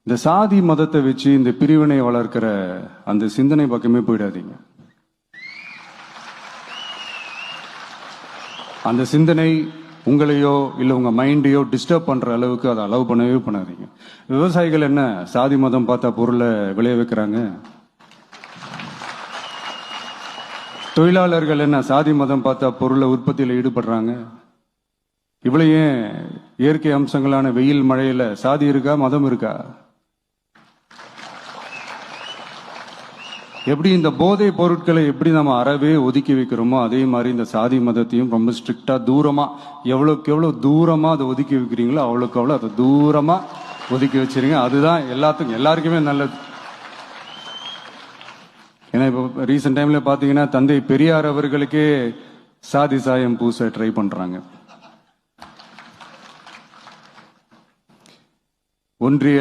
இந்த சாதி மதத்தை வச்சு இந்த பிரிவினை வளர்க்கிற அந்த சிந்தனை பக்கமே போயிடாதீங்க. அந்த சிந்தனை உங்களையோ இல்ல உங்க மைண்டையோ டிஸ்டர்ப் பண்ற அளவுக்கு அதை அலோவ் பண்ணவே பண்ணாதீங்க. விவசாயிகள் என்ன சாதி மதம் பார்த்தா பொருளை விளைய வைக்கிறாங்க? தொழிலாளர்கள் என்ன சாதி மதம் பார்த்தா பொருளை உற்பத்தியில் ஈடுபடுறாங்க? இவ்வளவு ஏன் இயற்கை அம்சங்களான வெயில் மழையில சாதி இருக்கா, மதம் இருக்கா? எப்படி இந்த போதை பொருட்களை எப்படி நம்ம அறவே ஒதுக்கி வைக்கிறோமோ அதே மாதிரி இந்த சாதி மதத்தையும் ரொம்ப ஸ்ட்ரிக்டா தூரமா எவ்வளவுக்கு எவ்வளவு தூரமா அதை ஒதுக்கி வைக்கிறீங்களோ அவ்வளவுக்கு அவ்வளவு அதை தூரமா ஒதுக்கி வச்சிருங்க. அதுதான் எல்லாருக்குமே நல்லது. ஏன்னா இப்போ ரீசெண்ட் டைம்ல பாத்தீங்கன்னா தந்தை பெரியார் அவர்களுக்கே சாதி சாயம் பூச ட்ரை பண்றாங்க. ஒன்றிய